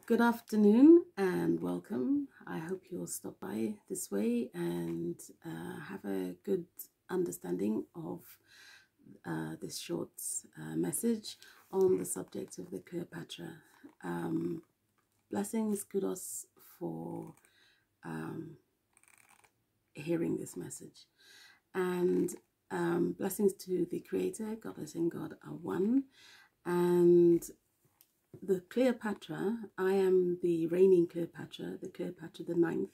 Good afternoon and welcome. I hope you'll stop by this way and have a good understanding of this short message on the subject of the Cleopatra. Blessings, kudos for hearing this message. And blessings to the Creator. Goddess and God are one. And the Cleopatra, I am the reigning Cleopatra, the Cleopatra the ninth,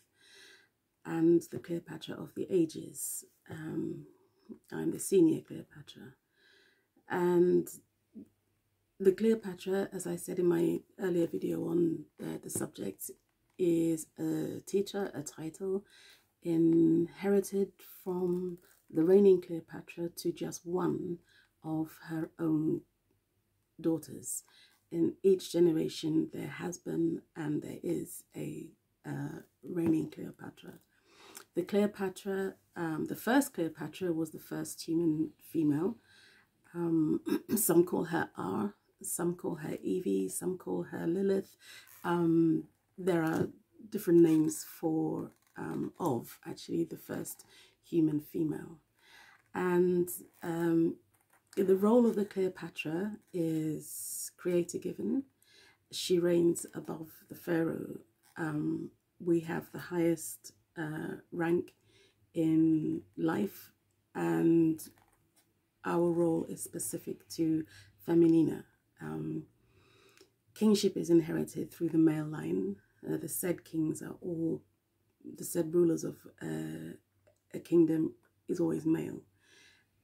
and the Cleopatra of the ages. I'm the senior Cleopatra. And the Cleopatra, as I said in my earlier video on the subject, is a teacher, a title, inherited from the reigning Cleopatra to just one of her own daughters. In each generation, there has been and there is a reigning Cleopatra. The Cleopatra, the first Cleopatra was the first human female. Some call her Are, some call her Evie, some call her Lilith. There are different names for actually the first human female. And the role of the Cleopatra is creator given. She reigns above the pharaoh. We have the highest rank in life, and our role is specific to feminina. Kingship is inherited through the male line. The said kings are all, the said rulers of a kingdom is always male,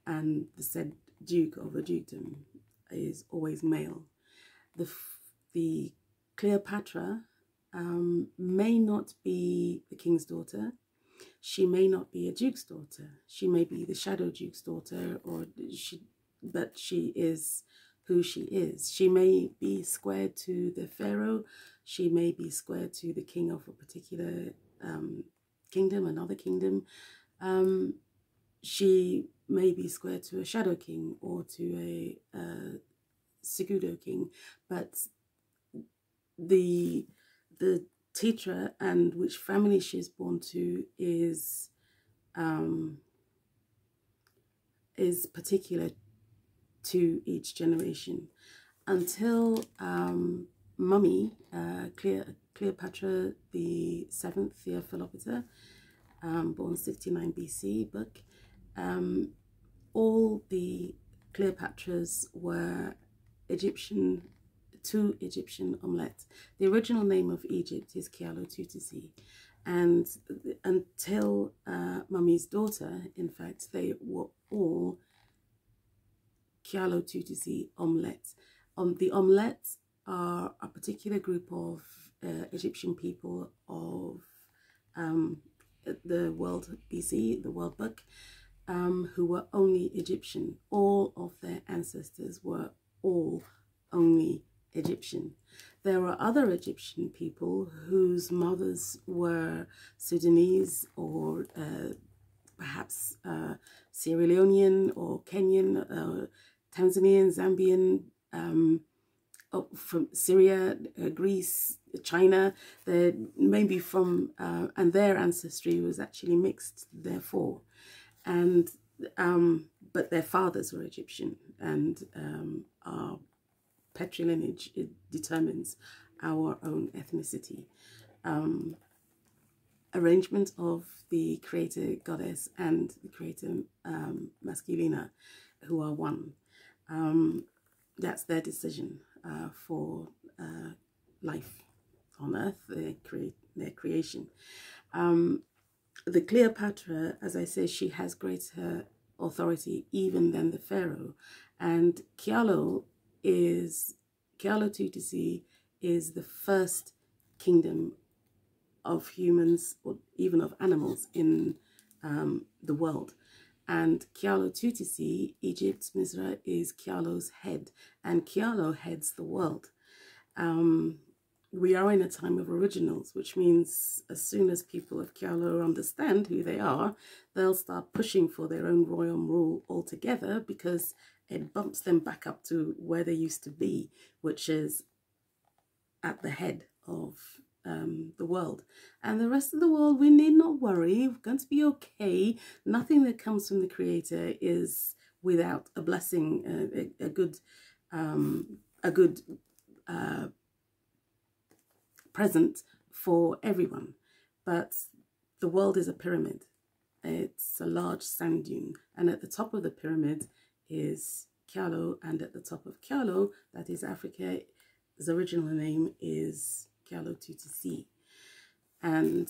and the said duke of a dukedom is always male. The Cleopatra may not be the king's daughter. She may not be a duke's daughter. She may be the shadow duke's daughter, but she is who she is. She may be squared to the pharaoh. She may be squared to the king of a particular kingdom, another kingdom. She may be squared to a shadow king or to a excuerdo king, but the teacher and which family she is born to is particular to each generation until Mummy Cleopatra the seventh, Theophilopita, born 69 BC book. All the Cleopatras were Egyptian, two Egyptian omelettes. The original name of Egypt is Tutisi, and until Mummy's daughter, in fact, they were all Tutisi omelettes. The omelettes are a particular group of Egyptian people of the world BC, the world book, who were only Egyptian. All of their ancestors were all only Egyptian. There were other Egyptian people whose mothers were Sudanese or perhaps Sierra Leonean or Kenyan, Tanzanian, Zambian, from Syria, Greece, China. They maybe from, and their ancestry was actually mixed, therefore. And but their fathers were Egyptian, and our patrilineage, it determines our own ethnicity. Arrangement of the creator goddess and the creator masculina, who are one. That's their decision for life on earth, their creation. The Cleopatra, as I say, she has greater authority even than the pharaoh. And Tutisi is the first kingdom of humans, or even of animals, in the world. And Tutisi, Egypt, Misra, is Kialo's head, and Kialo heads the world. We are in a time of originals, which means as soon as people of Kialo understand who they are, they'll start pushing for their own Royaume rule altogether, because it bumps them back up to where they used to be, which is at the head of the world. And the rest of the world, we need not worry. We're going to be okay. Nothing that comes from the Creator is without a blessing, a good present for everyone. But the world is a pyramid. It's a large sand dune, and at the top of the pyramid is Kyalo, and at the top of Kyalo, that is Africa, his original name is Kyalo Tutisi. And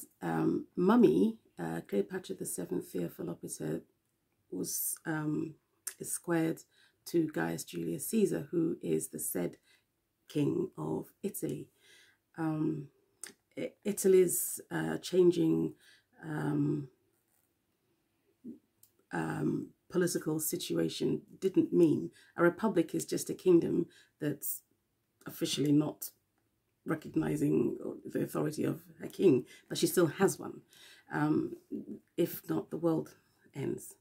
Mummy, Cleopatra the Seventh Theophilopita, was is squared to Gaius Julius Caesar, who is the said king of Italy. Italy's changing political situation didn't mean a republic is just a kingdom that's officially not recognizing the authority of a king, but she still has one. If not, the world ends.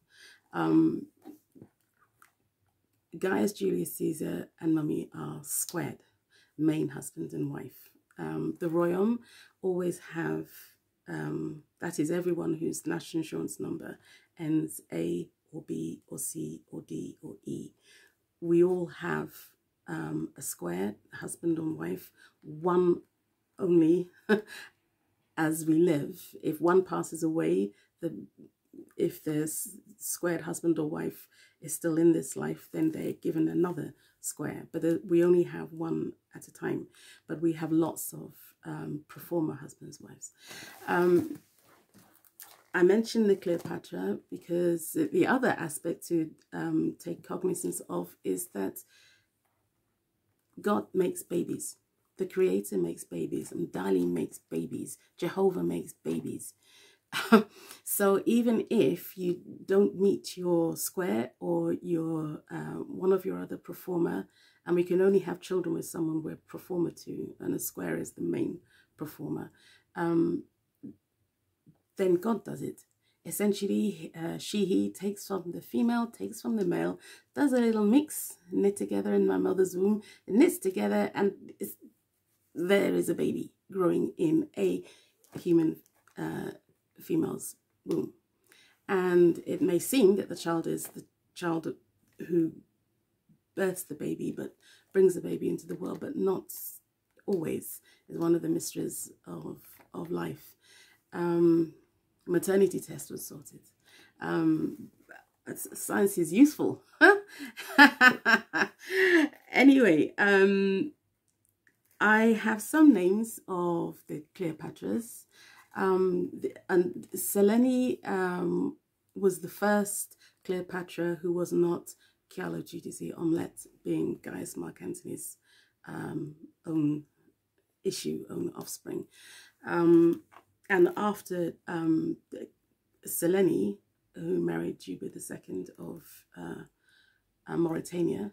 Gaius Julius Caesar and Mummy are squared, main husband and wife. The Royaume always have, that is everyone whose national insurance number ends A or B or C or D or E. We all have a square, husband and wife, one only as we live. If one passes away, if the squared husband or wife is still in this life, then they're given another square. But we only have one at a time. But we have lots of performer husbands, wives. I mentioned the Cleopatra because the other aspect to take cognizance of is that God makes babies. The Creator makes babies. Umdali makes babies. Jehovah makes babies. So even if you don't meet your square or your one of your other performer, and we can only have children with someone we're performer to, and a square is the main performer, then God does it. Essentially, he takes from the female, takes from the male, does a little mix, knit together in my mother's womb, knits together, and there is a baby growing in a human female's womb. And it may seem that the child is the child who births the baby, but brings the baby into the world, but not always. Is one of the mysteries of life. Maternity test was sorted. Science is useful. Anyway, I have some names of the Cleopatras. And Selene was the first Cleopatra who was not Kyalo Tutisi, Omelette being Gaius Mark Antony's own issue, own offspring. And after Selene, who married Juba II of Mauritania,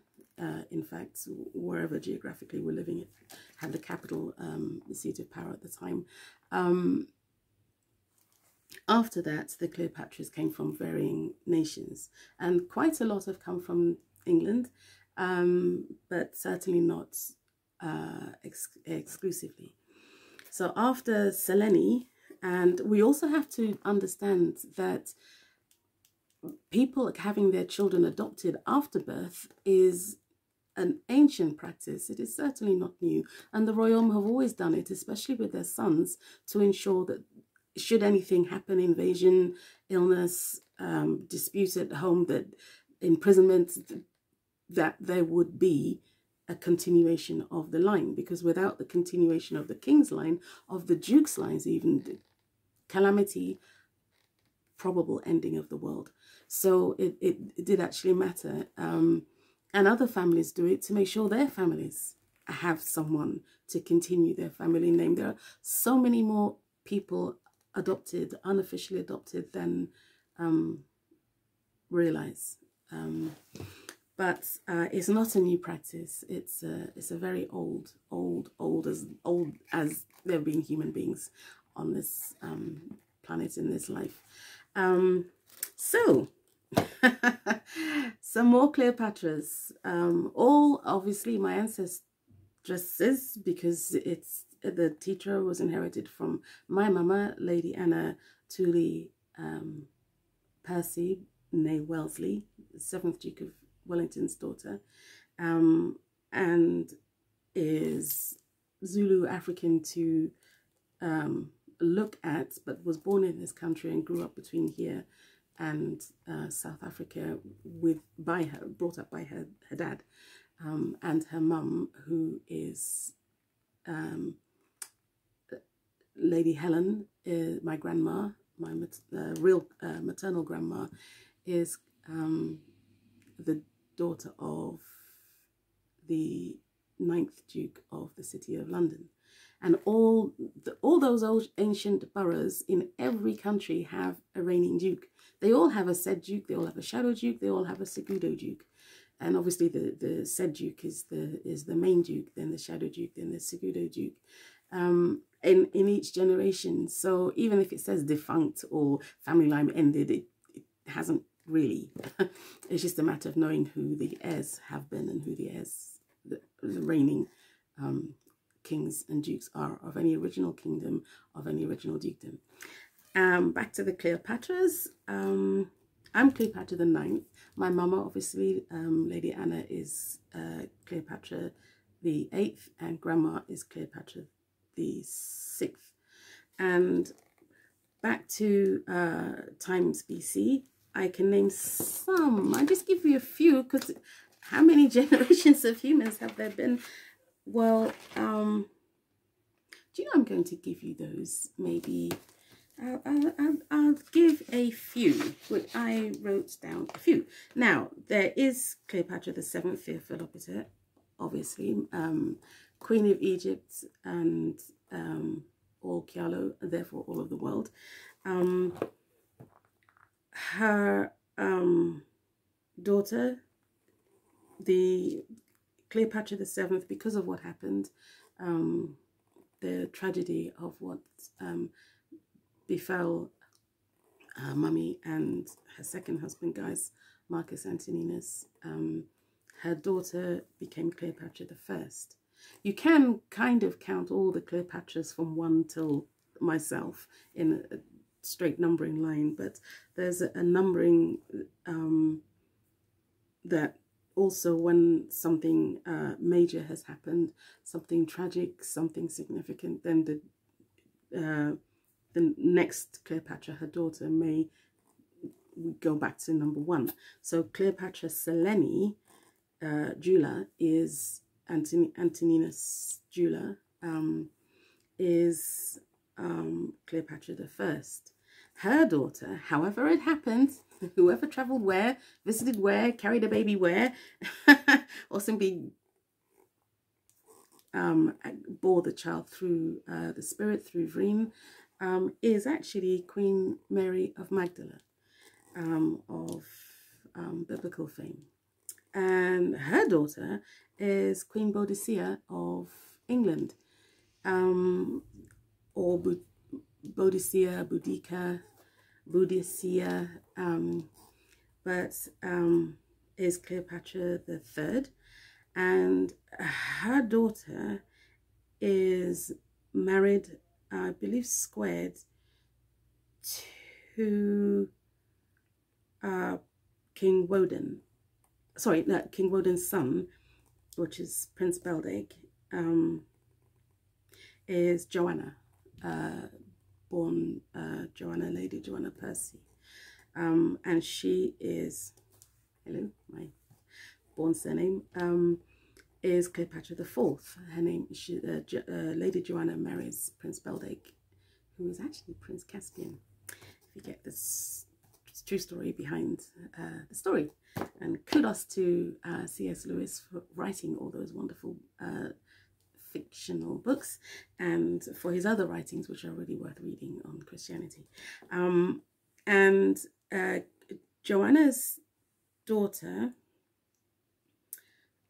in fact, wherever geographically we're living, it had the capital, the seat of power at the time. After that, the Cleopatras came from varying nations, and quite a lot have come from England, but certainly not exclusively. So after Selene, and we also have to understand that people having their children adopted after birth is an ancient practice. It is certainly not new, and the Royaume have always done it, especially with their sons, to ensure that should anything happen, invasion, illness, dispute at home, that imprisonment, that there would be a continuation of the line, because without the continuation of the king's line, of the duke's lines, even the calamity, probable ending of the world. So it did actually matter. And other families do it to make sure their families have someone to continue their family name. There are so many more people adopted, unofficially adopted, than realize. But it's not a new practice. It's a very old as there have been human beings on this planet in this life. So some more Cleopatras. All obviously my ancestresses, because it's the teacher was inherited from my mama, Lady Anna Thuli Percy, née Wellesley, 7th Duke of Wellington's daughter, and is Zulu African to look at, but was born in this country and grew up between here and South Africa brought up by her dad and her mum, who is Lady Helen, my grandma, my real maternal grandma, is the daughter of the 9th Duke of the City of London. And all those old ancient boroughs in every country have a reigning duke. They all have a said duke, they all have a shadow duke, they all have a pseudo duke. And obviously the said duke is the main duke, then the shadow duke, then the pseudo duke. In each generation. So even if it says defunct or family line ended, it hasn't really. It's just a matter of knowing who the heirs have been and who the heirs, the reigning kings and dukes are of any original kingdom, of any original dukedom. Back to the Cleopatras. I'm Cleopatra the 9th. My mama, obviously, Lady Anna, is Cleopatra the 8th, and grandma is Cleopatra the 6th. And back to times BC, I can name some. I'll just give you a few, because how many generations of humans have there been? Well, do you know I'm going to give you those? Maybe I'll give a few, which I wrote down a few. Now, there is Cleopatra the 7th, Theophilopita, obviously, Queen of Egypt and all Kyalo, therefore all of the world. Her daughter, the Cleopatra the 7th, because of what happened, the tragedy of what befell Mummy and her second husband, Gaius Marcus Antoninus, her daughter became Cleopatra the 1st. You can kind of count all the Cleopatras from 1 till myself in a straight numbering line, but there's a numbering that also, when something major has happened, something tragic, something significant, then the next Cleopatra, her daughter, may go back to number 1. So Cleopatra Selene Jula is Antoninus Jula, is Cleopatra the 1st. Her daughter, however it happened, whoever travelled where, visited where, carried a baby where, or simply bore the child through the Spirit through Vrin, is actually Queen Mary of Magdala, of biblical fame. And her daughter is Queen Boadicea of England, or Boadicea, Boudicca, but is Cleopatra the 3rd. And her daughter is married, I believe, squared to King Woden. Sorry, no, King Woden's son, which is Prince Beldeg, is Joanna, born Joanna, Lady Joanna Percy. And she is, hello, my born surname, is Cleopatra the 4th. Her name, Lady Joanna marries Prince Beldeg, who is actually Prince Caspian. If you get this true story behind the story. And kudos to C.S. Lewis for writing all those wonderful fictional books, and for his other writings, which are really worth reading on Christianity. And Joanna's daughter,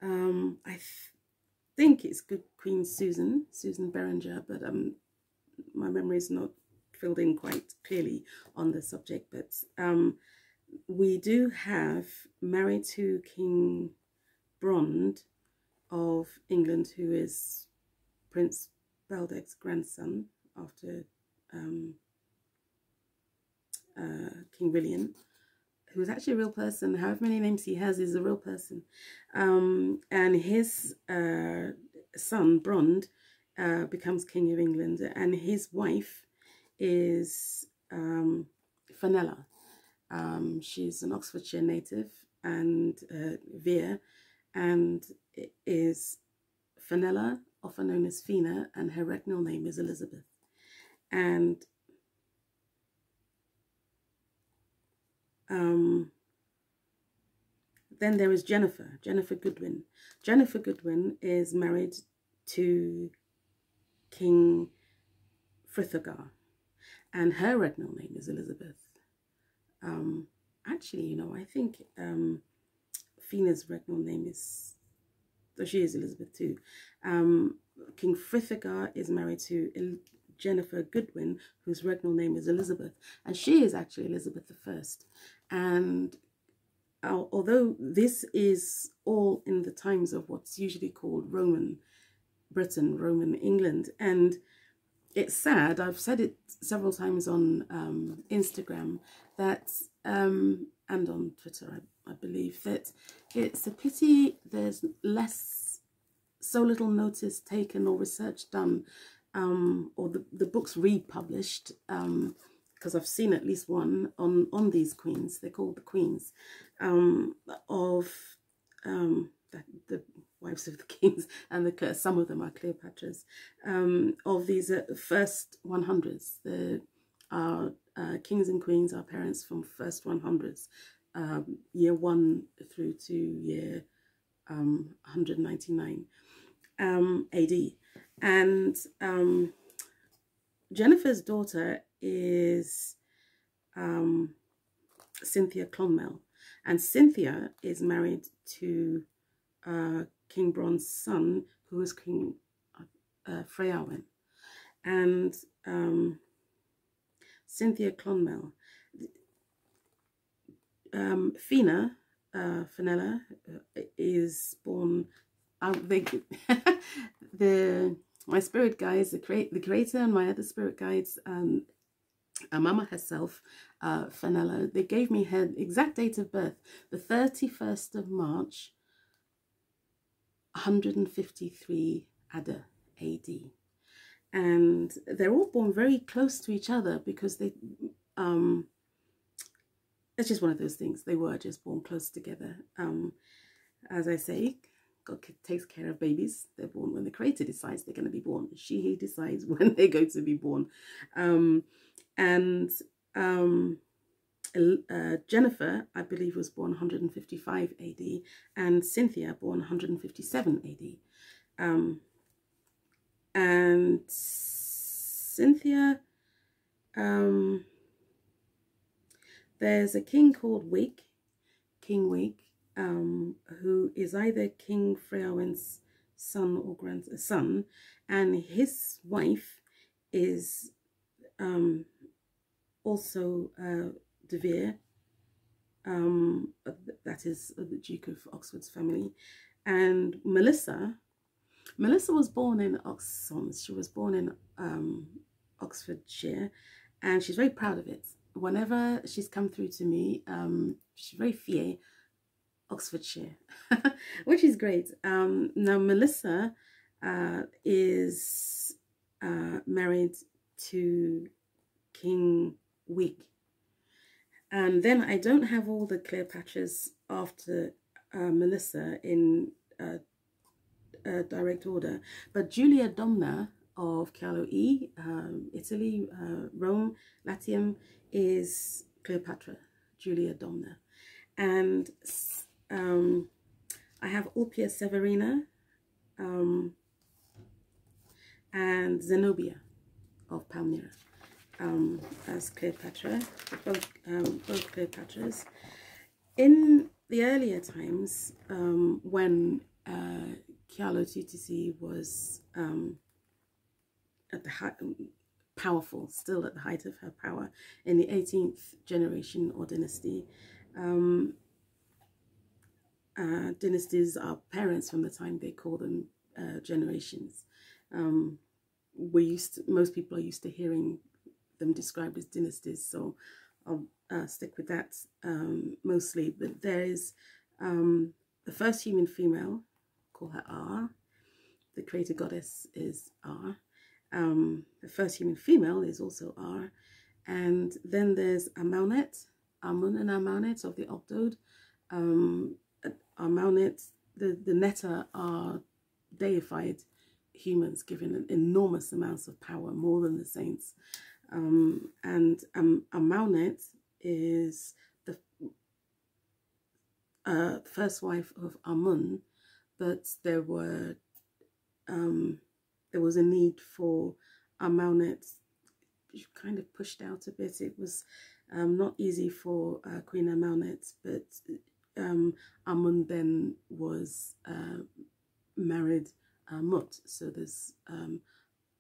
I think it's good Queen Susan Berenger, but my memory is not filled in quite clearly on the subject. But we do have, married to King Brougt of England, who is Prince Beldec's grandson after King William, who is actually a real person. However many names he has, is a real person. And his son, Brougt, becomes King of England, and his wife is Fenella. She's an Oxfordshire native and Vere, and is Fenella, often known as Fina, and her regnal name is Elizabeth. And then there is Jennifer Goodwin. Jennifer Goodwin is married to King Frithgar, and her regnal name is Elizabeth. Actually, you know, I think Fina's regnal name is, though she is Elizabeth too. King Frithgar is married to Jennifer Goodwin, whose regnal name is Elizabeth, and she is actually Elizabeth I. And although this is all in the times of what's usually called Roman Britain, Roman England, and it's sad, I've said it several times on Instagram, that and on Twitter, I believe, that it's a pity there's so little notice taken or research done, or the books republished, because I've seen at least one on these queens. They're called the queens, of the wives of the kings, and some of them are Cleopatras, of these first 100s. The kings and queens are parents from first 100s, year 1 through to year 199 AD. And Jennifer's daughter is Cynthia Clonmel, and Cynthia is married to King Bron's son, who is King Royaume. And Cynthia Clonmel, Fenella is born. My spirit guides, the creator, and my other spirit guides, Mama herself, Fenella, they gave me her exact date of birth, the 31st of March, 153 Adda AD. And they're all born very close to each other because they, it's just one of those things. They were just born close together. As I say, God takes care of babies. They're born when the creator decides they're going to be born. She who decides when they're going to be born. Jennifer, I believe, was born 155 AD, and Cynthia born 157 AD. And Cynthia, there's a king called King Wig, who is either King Freyauen's son or grandson, and his wife is also De Vere, that is the Duke of Oxford's family. And Melissa was born in Oxons. She was born in Oxfordshire, and she's very proud of it. Whenever she's come through to me, she's very fier Oxfordshire, which is great. Now Melissa is married to King Wig, and then I don't have all the Cleopatras after Melissa in direct order, but Julia Domna of Chialo E, Italy, Rome, Latium, is Cleopatra, Julia Domna. And I have Ulpia Severina and Zenobia of Palmyra as Cleopatra, both Cleopatras. In the earlier times, when Chialo Tutisi was at the powerful, still at the height of her power, in the 18th generation or dynasty. Dynasties are parents from the time they call them generations. most people are used to hearing them described as dynasties, so I'll stick with that mostly. But there is the first human female, call her Are. The creator goddess is Are. The first human female is also Are. And then there's Amalnet, Amun and Amalnet of the Ogdod. Amalnet, the Netta are deified humans given enormous amounts of power, more than the saints. And Amalnet is the first wife of Amun, but there was a need for Amalnet kind of pushed out a bit. It was not easy for Queen Amalnet, but Amun then was married Mut. So there's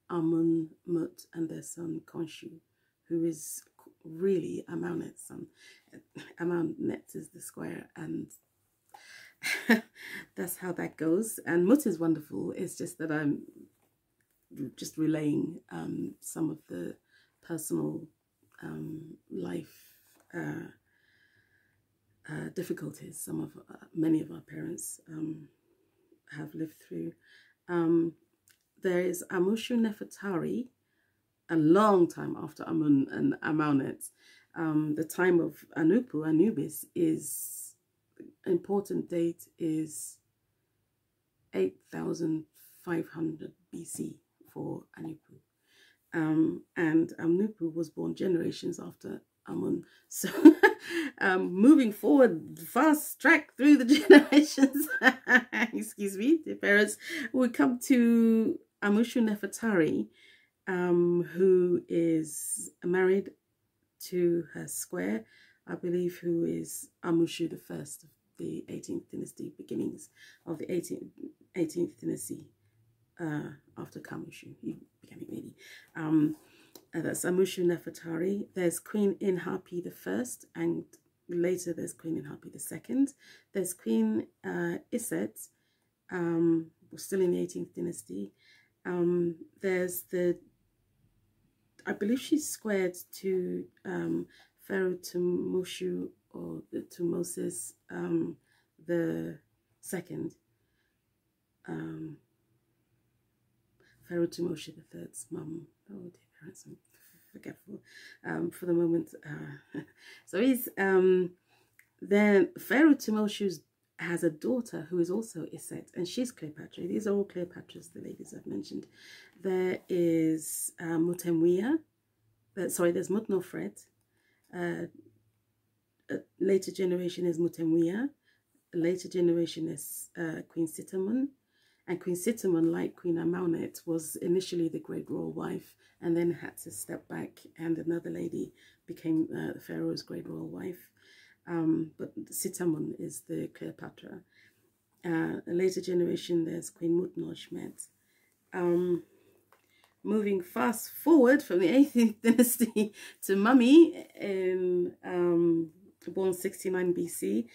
Amun, Mut, and their son Khonshu, who is really Amalnet's son. Amalnet is the squire, and that's how that goes. And Mut is wonderful. It's just that I'm just relaying some of the personal life difficulties many of our parents have lived through. There is Amushu Nefertari, a long time after Amun and Amalnet. The time of Anubis is, important date is 8,500 BC for Anupu. And Anupu was born generations after Amun. So moving forward, fast track through the generations, excuse me, the parents, we come to Amushu Nefertari, who is married to her square, I believe, who is Amushu the First of the 18th dynasty, beginnings of the 18th dynasty, after Kamushu, he became a lady. That's Amushu Nefertari. There's Queen Inhapi the First, and later there's Queen Inhapi the Second. There's Queen Iset, still in the 18th dynasty. There's I believe she's squared to Pharaoh Tumushu, or the Tutmosis the Second. Pharaoh Tumushu the Third's mum. Oh dear parents, I'm forgetful for the moment. So he's then Pharaoh Tumushu has a daughter who is also Iset, and she's Cleopatra. These are all Cleopatras, the ladies I've mentioned. There is Mutemwia. Sorry, there's Mutnofret. A later generation is Mutemwia. A later generation is Queen Sitamun. And Queen Sitamun, like Queen Amalnet, was initially the great royal wife, and then had to step back, and another lady became the Pharaoh's great royal wife. But Sitamun is the Cleopatra. A later generation, there's Queen Mutnoshmet. Moving fast forward from the 18th dynasty to Mummy, born 69 BC.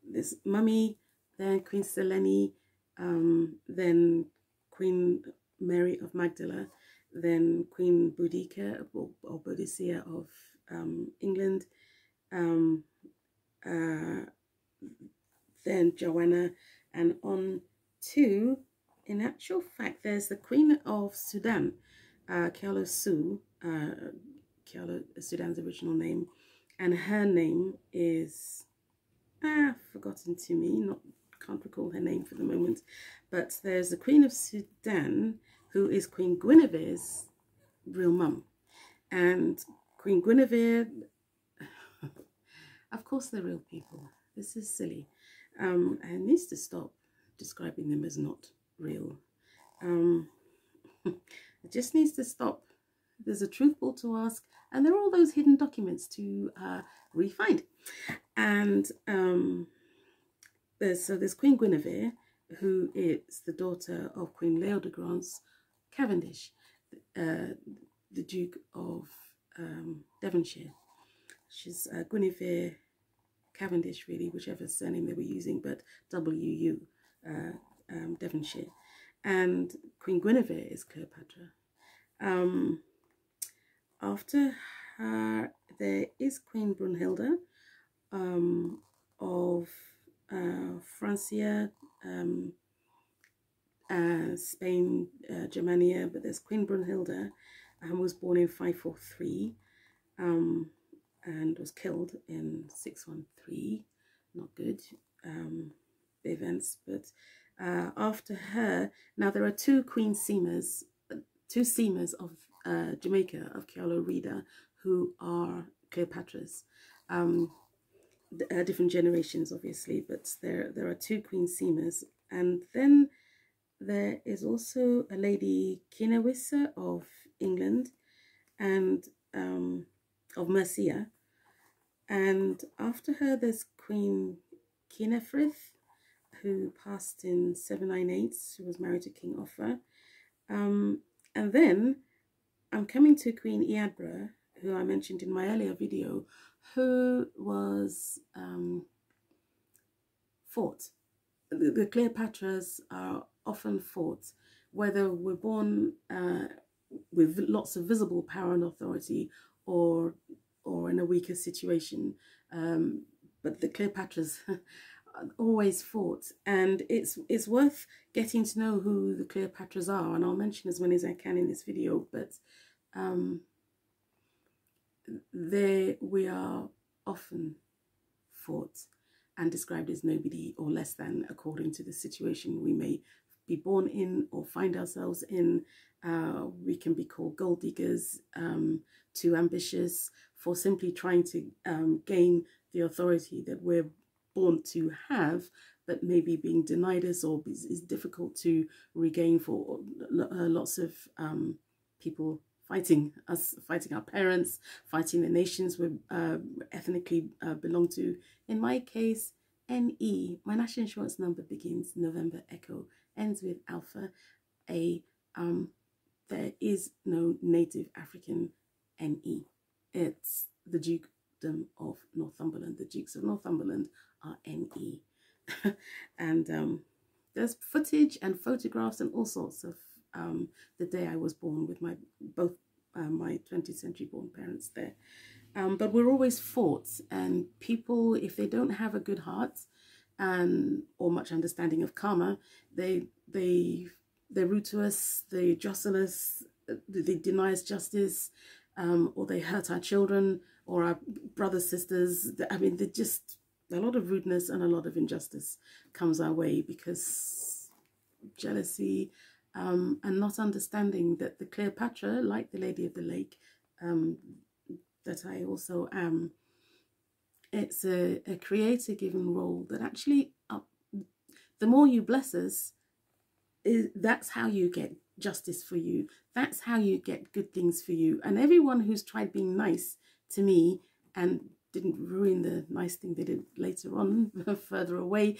This Mummy, then Queen Selene, then Queen Mary of Magdala, then Queen Boudica or Boadicea of England, then Joanna, and on to, in actual fact, there's the Queen of Sudan, Kuhusu, Sudan's original name, and her name is forgotten to me, can't recall her name for the moment, but there's the Queen of Sudan, who is Queen Guinevere's real mum. And Queen Guinevere, of course they're real people. This is silly. And needs to stop describing them as not real. It just needs to stop. There's a truth ball to ask, and there are all those hidden documents to re-find. And there's Queen Guinevere, who is the daughter of Queen Leodegrance Cavendish, the Duke of Devonshire. She's Guinevere Cavendish, really, whichever surname they were using, but WU, Devonshire. and Queen Guinevere is Cleopatra. After her, there is Queen Brunhilde of Francia, Spain, Germania, but there's Queen Brunhilde, was born in 543 and was killed in 613. Not good events, but after her, now there are two Queen Seamers, two Seamers of Jamaica, of Kealo Rida, who are Cleopatras. Different generations, obviously, but there are two Queen Seamers. And then there is also a lady, Kinawissa of England, and of Mercia. And after her, there's Queen Kinefrith, who passed in 798, who was married to King Offa. And then I'm coming to Queen Eadbra, who I mentioned in my earlier video, who was fought. The Cleopatras are often fought, whether we're born with lots of visible power and authority or in a weaker situation. But the Cleopatras always fought, and it's worth getting to know who the Cleopatras are, and I'll mention as many as I can in this video. But we are often fought and described as nobody or less than according to the situation we may be born in or find ourselves in. We can be called gold diggers, too ambitious, for simply trying to gain the authority that we're born to have, but maybe being denied us or is difficult to regain for lots of people fighting us, fighting our parents, fighting the nations we ethnically belong to. In my case, NE, my national insurance number begins November Echo, ends with Alpha A. There is no native African NE. It's the Dukedom of Northumberland. The Dukes of Northumberland are NE. And there's footage and photographs and all sorts of the day I was born with both my 20th century born parents there. But we're always fought, and people, if they don't have a good heart or much understanding of karma, they're rude to us, they jostle us, they deny us justice, or they hurt our children or our brothers, sisters. I mean, they're just a lot of rudeness and a lot of injustice comes our way because jealousy and not understanding that the Cleopatra, like the Lady of the Lake, that I also am, it's a creator given role that actually the more you bless us, that's how you get justice for you. That's how you get good things for you. And everyone who's tried being nice to me and didn't ruin the nice thing they did later on further away,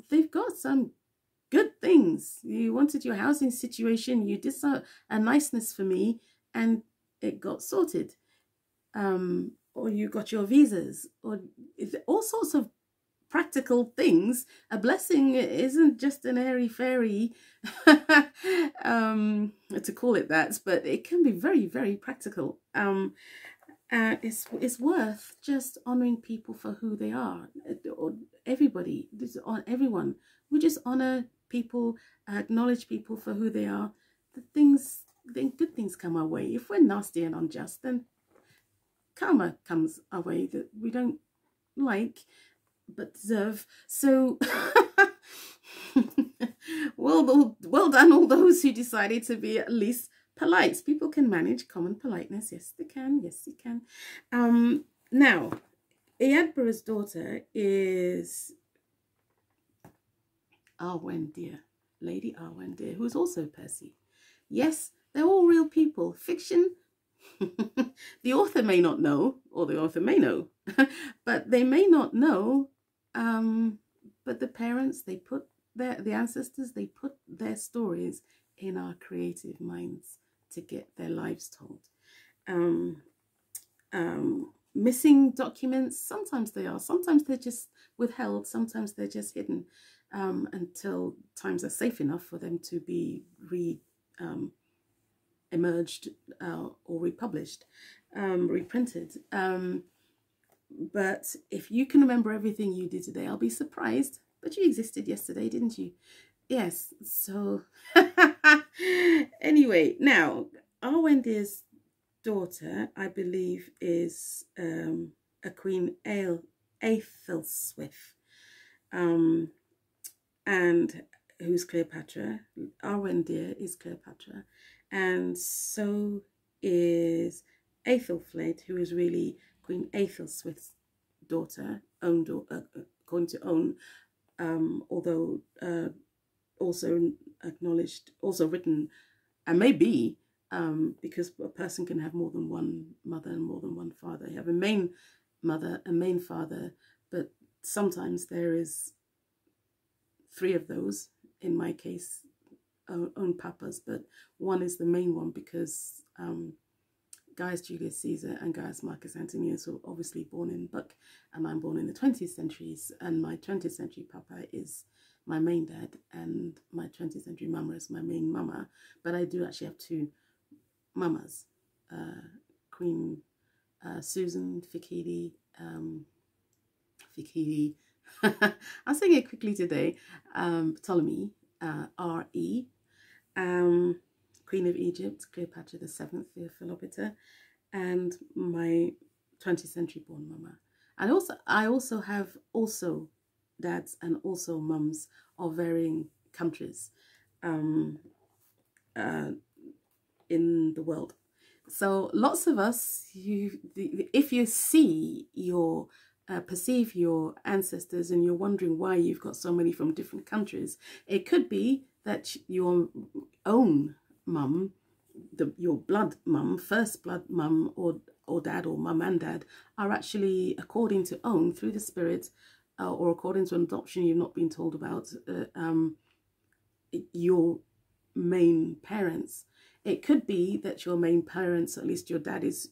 they've got some good things. You wanted your housing situation, you did a niceness for me and it got sorted. Or you got your visas, or all sorts of practical things. A blessing isn't just an airy-fairy, to call it that, but it can be very, very practical. It's worth just honouring people for who they are, or everybody, everyone. We just honour people, acknowledge people for who they are. Then good things come our way. If we're nasty and unjust, then karma comes our way that we don't like but deserve. So well done all those who decided to be at least polite. People can manage common politeness. Yes, they can. Yes, you can. Now, Eadbra's daughter is Arwendir, Lady Arwendir, who is also Percy. Yes, they're all real people. Fiction. The author may not know, or the author may know, but they may not know. But the parents, the ancestors, they put their stories in our creative minds to get their lives told. Missing documents, sometimes they are, sometimes they're just withheld, sometimes they're just hidden. until times are safe enough for them to be emerged or republished, reprinted. But if you can remember everything you did today, I'll be surprised. But you existed yesterday, didn't you? Yes. So anyway, now our Wendy's daughter, I believe, is a Queen Aethelswith, and who's Cleopatra. Our Wendy is Cleopatra, and so is Aethelflaed, who is really Queen Aethelswith's daughter, according to own, although also acknowledged, also written, and maybe because a person can have more than one mother and more than one father. You have a main mother, a main father, but sometimes there is 3 of those, in my case, own papas, but one is the main one because Gaius Julius Caesar and Gaius Marcus Antonius were obviously born in Buck, and I'm born in the 20th centuries, and my 20th century papa is my main dad, and my 20th century mama is my main mama. But I do actually have 2 mamas, Queen Susan Fikidi, I'll sing it quickly today, Ptolemy, R.E., Queen of Egypt, Cleopatra the 7th, Theophilopita, and my 20th century born mama. And also, I also have dads and also mums of varying countries in the world. So lots of us, if you see your perceive your ancestors and you're wondering why you've got so many from different countries, it could be that your own mum, your blood mum, first blood mum or dad, or mum and dad, are actually, according to own, through the spirit, or according to an adoption you've not been told about, your main parents. It could be that your main parents, at least your dad is,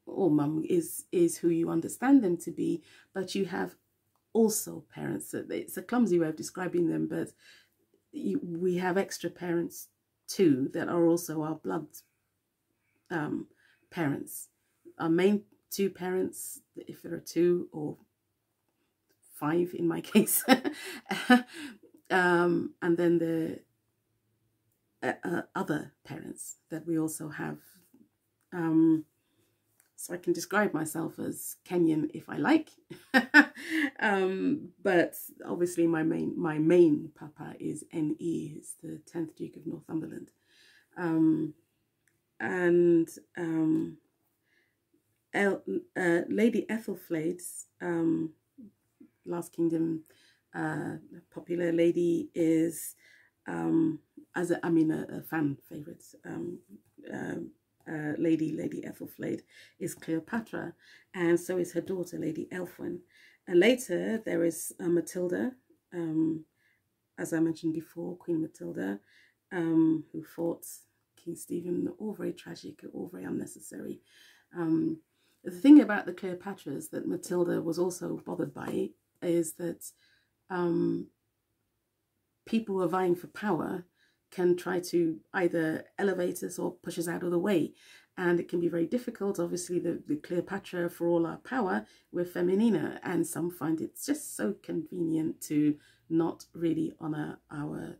or mum is who you understand them to be, but you have also parents. It's a clumsy way of describing them, but we have extra parents too that are also our blood parents. Our main 2 parents, if there are 2 or 5 in my case, and then the other parents that we also have. So I can describe myself as Kenyan if I like, but obviously my main papa is N.E., who's the 10th Duke of Northumberland, and Lady Ethelflaed's Last Kingdom popular lady is a fan favorite. Lady Ethelflaed is Cleopatra, and so is her daughter, Lady Elfwin. And later there is Matilda, as I mentioned before, Queen Matilda, who fought King Stephen, all very tragic, all very unnecessary. The thing about the Cleopatras that Matilda was also bothered by is that people who are vying for power can try to either elevate us or push us out of the way. And it can be very difficult. Obviously, the Cleopatra, for all our power, we're feminina. And some find it's just so convenient to not really honour our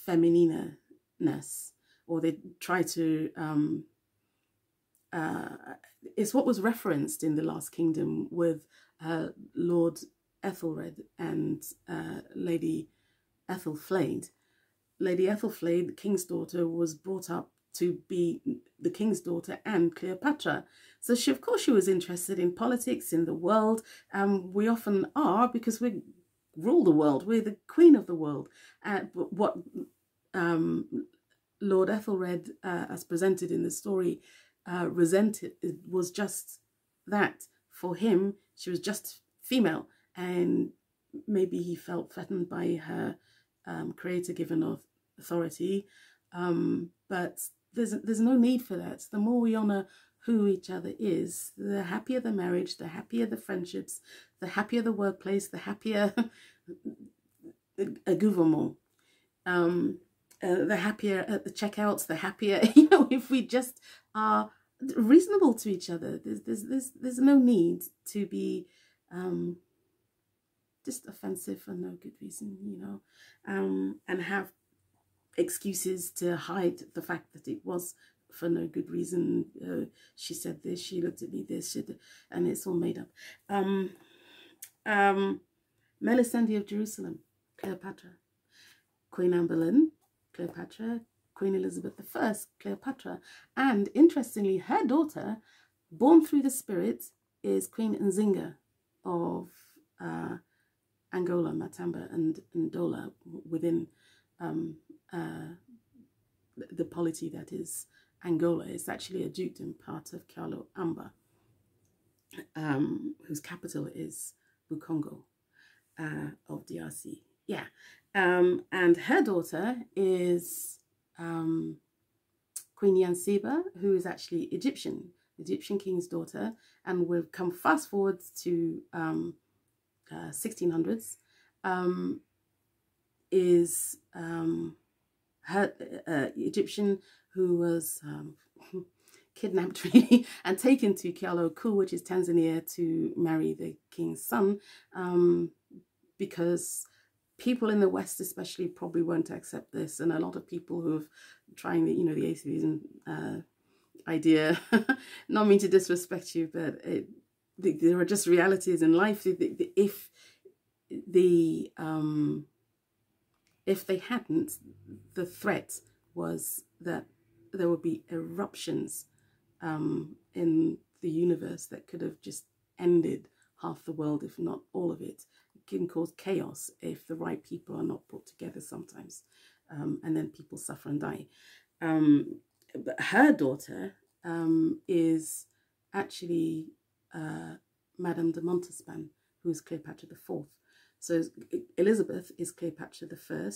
feminina-ness. Or they try to... it's what was referenced in The Last Kingdom with Lord Ethelred and Lady Ethelflaed. Lady Ethelflaed, the king's daughter, was brought up to be the king's daughter and Cleopatra. So she, of course, she was interested in politics, in the world. We often are, because we rule the world. We're the queen of the world. But what Lord Ethelred, as presented in the story, resented was just that. For him, she was just female, and maybe he felt threatened by her creator given authority, but there's no need for that. The more we honour who each other is, the happier the marriage, the happier the friendships, the happier the workplace, the happier a gouvernement, the happier at the checkouts, the happier, you know, if we just are reasonable to each other. There's no need to be just offensive for no good reason, you know, and have excuses to hide the fact that it was for no good reason. She said this, she looked at me this, and it's all made up. Melisende of Jerusalem, Cleopatra. Queen Anne Boleyn, Cleopatra. Queen Elizabeth I, Cleopatra. And interestingly, her daughter, born through the spirit, is Queen Nzinga of Angola, Matamba, and Ndola, within the polity that is Angola. It's actually a dukedom, part of Kyalo Amba, whose capital is Bukongo of DRC. Yeah. And her daughter is Queen Yansiba, who is actually Egyptian king's daughter. And we've come fast forward to 1600s. Is her Egyptian, who was kidnapped really and taken to Kyalo Ku, which is Tanzania, to marry the king's son, because people in the West especially probably won't accept this, and a lot of people who have trying the, you know, the atheism idea, not mean to disrespect you, but there are just realities in life. If they hadn't, the threat was that there would be eruptions in the universe that could have just ended half the world, if not all of it. It can cause chaos if the right people are not put together sometimes, and then people suffer and die. But her daughter is actually Madame de Montespan, who is Cleopatra IV. So Elizabeth is Cleopatra I.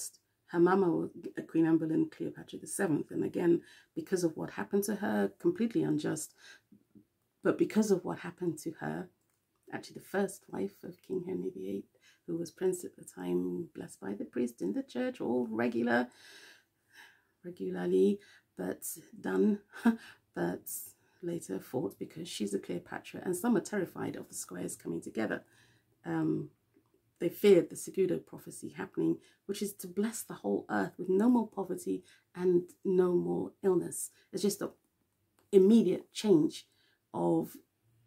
Her mama, Queen Anne Boleyn, Cleopatra VII. And again, because of what happened to her, completely unjust, but because of what happened to her, actually the first wife of King Henry VIII, who was prince at the time, blessed by the priest in the church, all regularly, but done, but later fought because she's a Cleopatra, and some are terrified of the squares coming together. They feared the excuerdo prophecy happening, which is to bless the whole earth with no more poverty and no more illness. It's just an immediate change of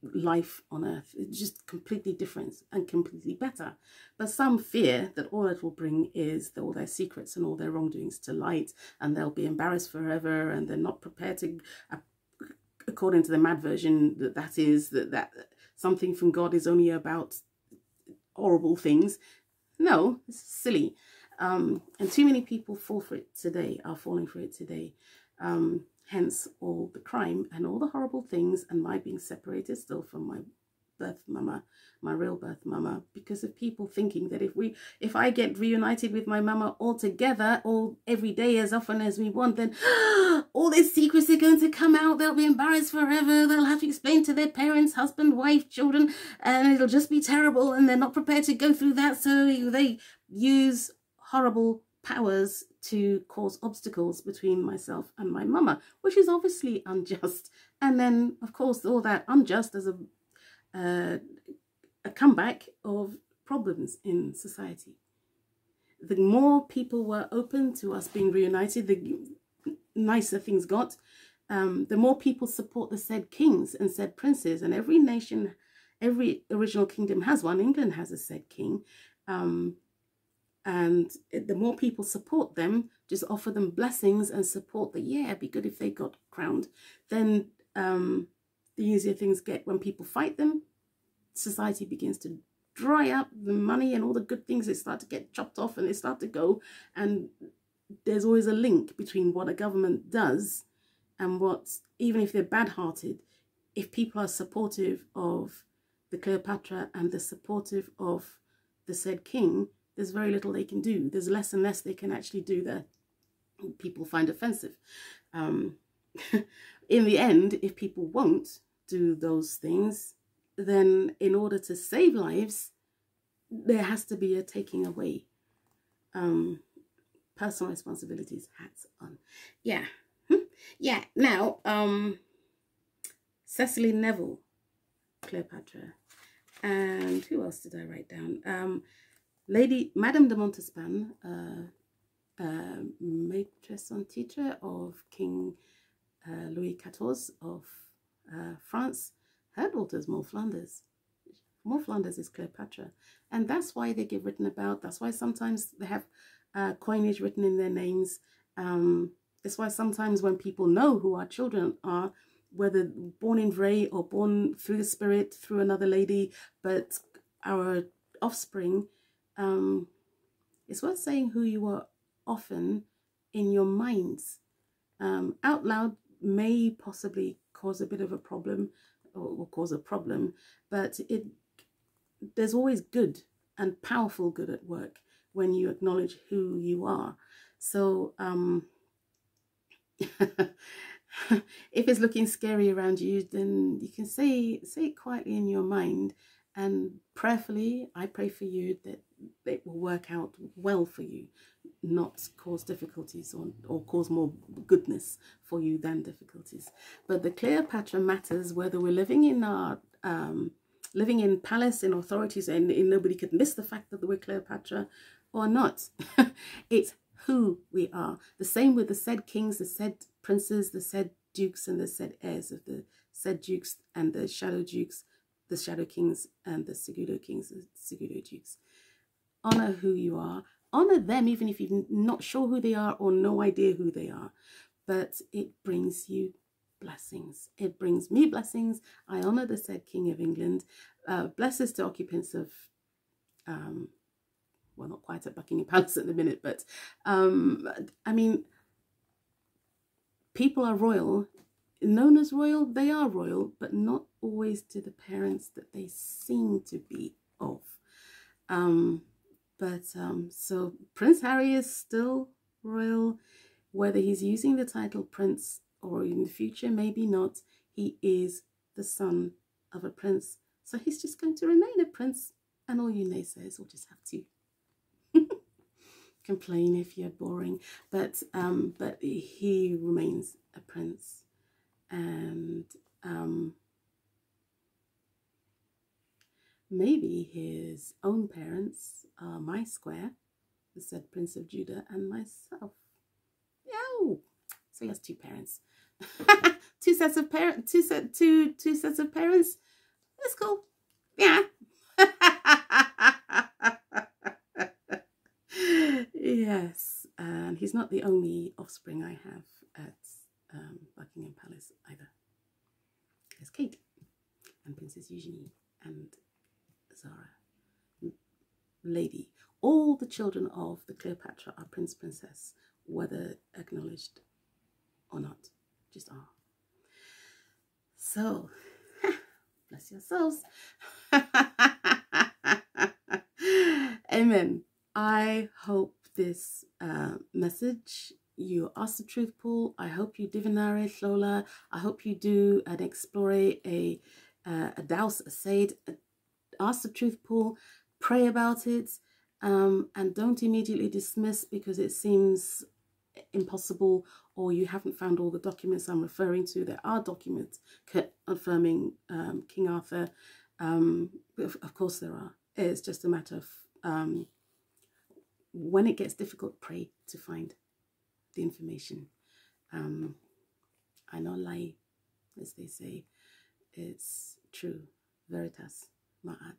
life on earth. It's just completely different and completely better. But some fear that all it will bring is all their secrets and all their wrongdoings to light, and they'll be embarrassed forever, and they're not prepared to, according to the mad version, that something from God is only about horrible things. No, it's silly. And too many people are falling for it today. Hence all the crime and all the horrible things, and my being separated still from my birth mama, my real birth mama, because of people thinking that if I get reunited with my mama all together, all every day as often as we want, then all their secrets are going to come out. They'll be embarrassed forever. They'll have to explain to their parents, husband, wife, children, and it'll just be terrible, and they're not prepared to go through that, so they use horrible powers to cause obstacles between myself and my mama, which is obviously unjust. And then, of course, all that unjust as a comeback of problems in society. The more people were open to us being reunited, the nicer things got. The more people support the said kings and said princes, and every nation, every original kingdom has one. England has a said king. And the more people support them, just offer them blessings and support that, yeah, it'd be good if they got crowned, then the easier things get. When people fight them, society begins to dry up. The money and all the good things, they start to get chopped off and they start to go. And there's always a link between what a government does and what, even if they're bad-hearted, if people are supportive of the Cleopatra and they're supportive of the said king, there's very little they can do. There's less and less they can actually do that people find offensive. in the end, if people won't do those things, then in order to save lives, there has to be a taking away. Personal responsibilities, hats on. Yeah. Yeah. Now, Cecily Neville, Cleopatra. And who else did I write down? Madame de Montespan, Maîtresse en titre of King Louis XIV of France. Her daughter's Maud Flanders. Maud Flanders is Cleopatra. And that's why they get written about. That's why sometimes they have coinage written in their names. That's why sometimes when people know who our children are, whether born in Vrai or born through the spirit, through another lady, but our offspring, it's worth saying who you are often in your minds. Out loud may possibly cause a bit of a problem, or cause a problem, but there's always good and powerful good at work when you acknowledge who you are. So if it's looking scary around you, then you can say it quietly in your mind, and prayerfully, I pray for you that it will work out well for you, not cause difficulties or cause more goodness for you than difficulties. But the Cleopatra matters whether we're living in our living in palace, in authorities, and nobody could miss the fact that we're Cleopatra or not. It's who we are. The same with the said kings, the said princes, the said dukes, and the said heirs of the said dukes and the shadow dukes, the shadow kings, and the segundo kings, the segundo dukes. Honor who you are. Honor them even if you're not sure who they are or no idea who they are. But it brings you blessings. It brings me blessings. I honor the said King of England. Blessings to occupants of, well, not quite at Buckingham Palace at the minute, but I mean, people are royal. Known as royal, they are royal, but not always to the parents that they seem to be of. So Prince Harry is still royal, whether he's using the title prince or in the future, maybe not. He is the son of a prince, so he's just going to remain a prince, and all you naysayers will just have to complain if you're boring. But he remains a prince, and maybe his own parents are My Sqw, the said Prince of Judah, and myself. Yo, so he has two parents. two sets of parents. Two sets of parents. That's cool. Yeah. Yes, and he's not the only offspring I have at Buckingham Palace either. There's Kate and Princess Eugenie and Zara, Lady. All the children of the Cleopatra are Prince, Princess, whether acknowledged or not, just are. So, bless yourselves. Amen. I hope this message, you ask the truth pool. I hope you divinare shola. I hope you do an explore, a douse, a sade, ask the truth pool, pray about it, and don't immediately dismiss because it seems impossible or you haven't found all the documents I'm referring to. There are documents confirming King Arthur. Of course there are. It's just a matter of when it gets difficult, pray to find the information. I know lie, as they say. It's true. Veritas. Ma'at.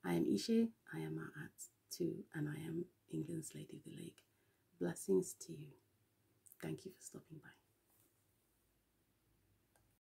I am Ishe, I am Ma'at too, and I am England's Lady of the Lake. Blessings to you. Thank you for stopping by.